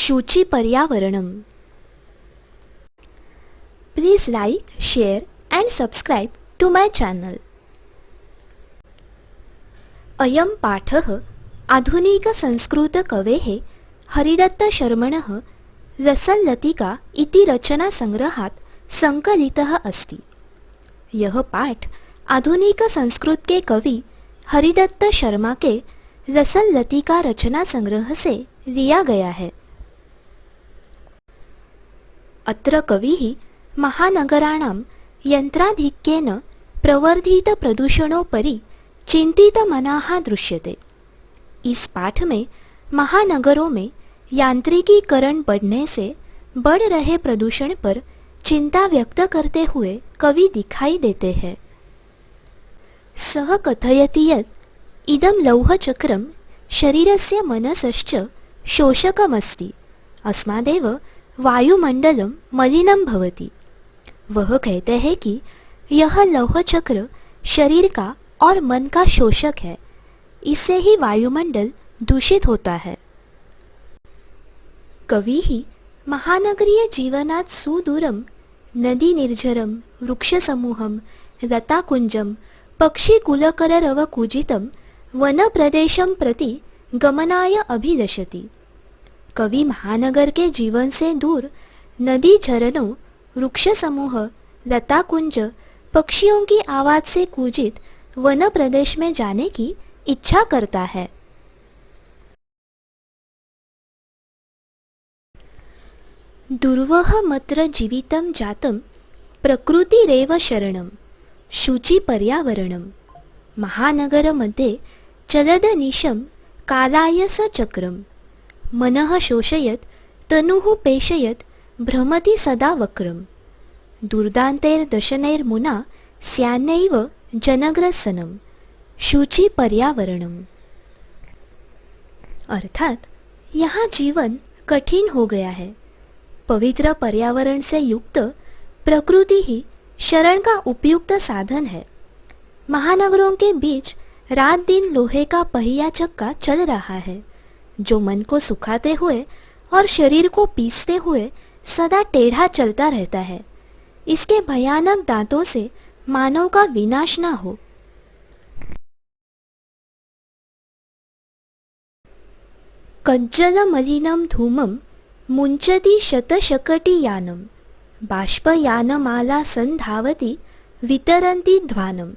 Shuchi पर्यावरणम. Please like, share and subscribe to my channel. अयं पाठः आधुनिकसंस्कृतकवेः हरिदत्तशर्मणः रसल्लतिका इति रचनासंग्रहात् संकलितः अस्ति. यह पाठ आधुनिक संस्कृत के कवि हरिदत्त शर्मा के रसल्लतिका रचना संग्रह से लिया गया है. अत्र कविः महानगराणां यंत्राधिक्येन प्रवर्धित प्रदूषणोपरि चिंतितमनः दृश्यते. इस पाठ में महानगरों में यांत्रिकीकरण बढ़ने से बढ़ रहे प्रदूषण पर चिंता व्यक्त करते हुए कवि दिखाई देते हैं. सः कथयति यत् इदं लौहचक्रं शरीरस्य मनसश्च शोषकमस्ति. अस्मादेव वायुमंडलम मलिनं भवति. वह कहते हैं कि यह लौहचक्र शरीर का और मन का शोषक है. इससे ही वायुमंडल दूषित होता है. कविः महानगरीय जीवनात् सुदूरं नदी निर्झरं वृक्षसमूहं लताकुंजं पक्षिकुलकलरवकूजितं वनप्रदेशं प्रति गमनाय अभिलषति. कवि महानगर के जीवन से दूर नदी झरनों वृक्ष समूह लताकुंज पक्षियों की आवाज़ से कूजित वन प्रदेश में जाने की इच्छा करता है. दुर्वह मत्र जीवितं जातं प्रकृतिरेव शरणं शुचि पर्यावरणं. महानगरमध्ये चलदनिशं कालाय स चक्रं मनः शोषयत् तनुः पेशयत् भ्रमति सदा वक्रं. दुर्दान्तेर्दशनैर्मुना स्यान्नैव जनग्रसनं शुचि पर्यावरणम. अर्थात यहाँ जीवन कठिन हो गया है. पवित्र पर्यावरण से युक्त प्रकृति ही शरण का उपयुक्त साधन है. महानगरों के बीच रात दिन लोहे का पहिया चक्का चल रहा है जो मन को सुखाते हुए और शरीर को पीसते हुए सदा टेढ़ा चलता रहता है. इसके भयानक दांतों से मानव का विनाश ना हो. कज्जल मलिनं धूमं मुंचति शतशकटियानं बाष्पयानमाला संधावति वितरन्ति ध्वानं.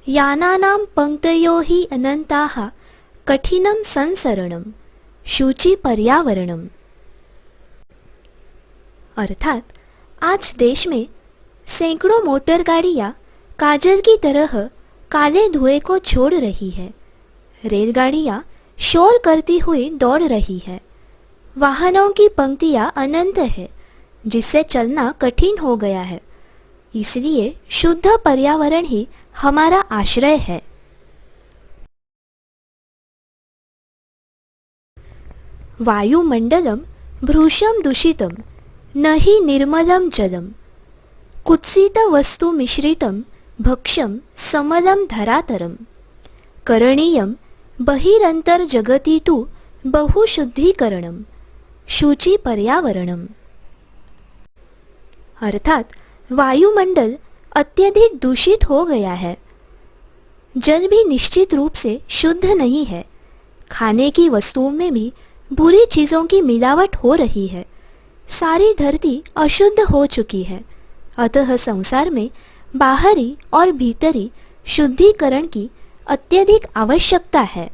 यानानां पंक्तयो हि अनंताः कठिनं संसरणं शुचि पर्यावरणम. अर्थात आज देश में सैकड़ों मोटर गाड़ियाँ काजल की तरह काले धुएं को छोड़ रही है. रेलगाड़ियाँ शोर करती हुई दौड़ रही है. वाहनों की पंक्तियाँ अनंत है जिससे चलना कठिन हो गया है. इसलिए शुद्ध पर्यावरण ही हमारा आश्रय है. वायुमंडलम भृशं दूषितं न हि निर्मलं जलम कुत्सित वस्तु मिश्रितं भक्ष्यं समलं धरातरम. करणीयं बहिरंतर्जगति तु बहुशुद्धीकरणम शुचि पर्यावरणम. अर्थात वायुमंडल अत्यधिक दूषित हो गया है. जल भी निश्चित रूप से शुद्ध नहीं है. खाने की वस्तुओं में भी बुरी चीज़ों की मिलावट हो रही है. सारी धरती अशुद्ध हो चुकी है. अतः संसार में बाहरी और भीतरी शुद्धिकरण की अत्यधिक आवश्यकता है.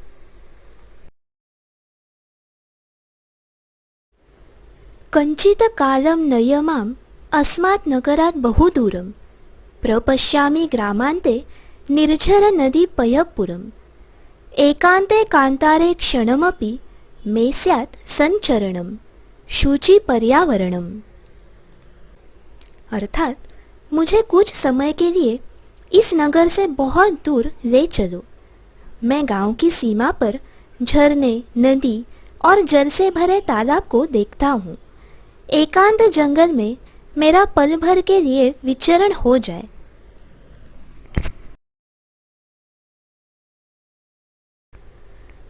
कंचित कालम नयमाम अस्मात् नगरात् बहुदूरम प्रपश्यामि ग्रामान्ते निर्झर नदी पयपुरम. एकांते कांतारे क्षणमपि मे स्यात् संचरणम शुचि पर्यावरणम. अर्थात मुझे कुछ समय के लिए इस नगर से बहुत दूर ले चलो. मैं गांव की सीमा पर झरने नदी और जल से भरे तालाब को देखता हूँ. एकांत जंगल में मेरा पल भर के लिए विचरण हो जाए.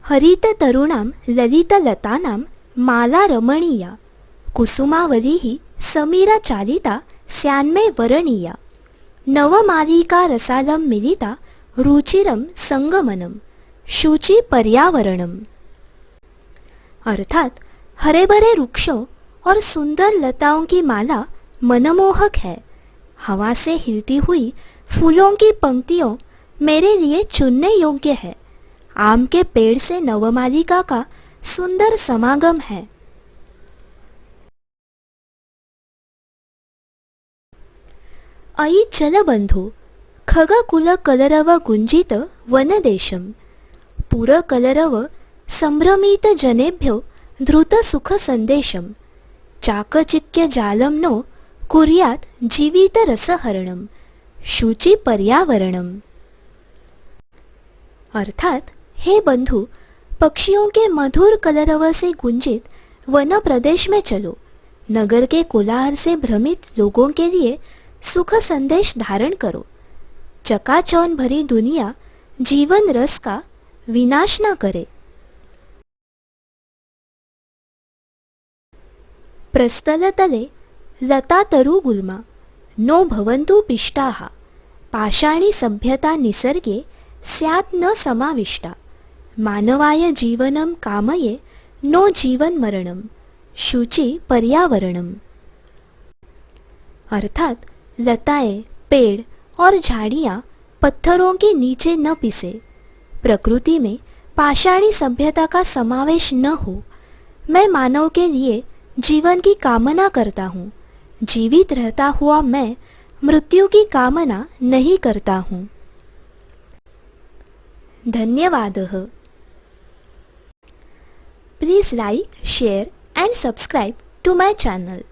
हरित तरुणां ललित लतानां माला रमणीया कुसुमावलीः समीरा चालिता स्यान्मे वरणीया नवमालिका रसालं मिलिता रुचिरम संगमनम शुचि पर्यावरणम। अर्थात हरे भरे वृक्षों और सुंदर लताओं की माला मनमोहक है। हवा से हिलती हुई फूलों की पंक्तियों मेरे लिए चुनने योग्य है। आम के पेड़ से नवमालिका का सुंदर समागम है। अयि चलबंधु खगकुल कलरव गुंजित वनदेशम पुर कलरव संभ्रमित जनेभ्यो धृत सुख संदेशम चाकचिक्य जालम नो कुर्यात जीवित रसहरणम शुचि पर्यावरणम। अर्थात हे बंधु, पक्षियों के मधुर कलरव से गुंजित वन प्रदेश में चलो। नगर के कोलाहल से भ्रमित लोगों के लिए सुख संदेश धारण करो। चकाचौंध भरी दुनिया जीवन रस का विनाश न करे। प्रस्तलतले लता तरु गुल्मा नो भवन्तु पिष्टाः पाषाणी सभ्यता निसर्गे स्यात् न समाविष्टा मानवाय जीवनं कामये नो जीवन मरणम शुचि पर्यावरणम। अर्थात लताएं, पेड़ और झाड़ियाँ पत्थरों के नीचे न पिसे, प्रकृति में पाषाणी सभ्यता का समावेश न हो। मैं मानव के लिए जीवन की कामना करता हूँ। जीवित रहता हुआ मैं मृत्यु की कामना नहीं करता हूँ। धन्यवादः। Please like, share and subscribe to my channel.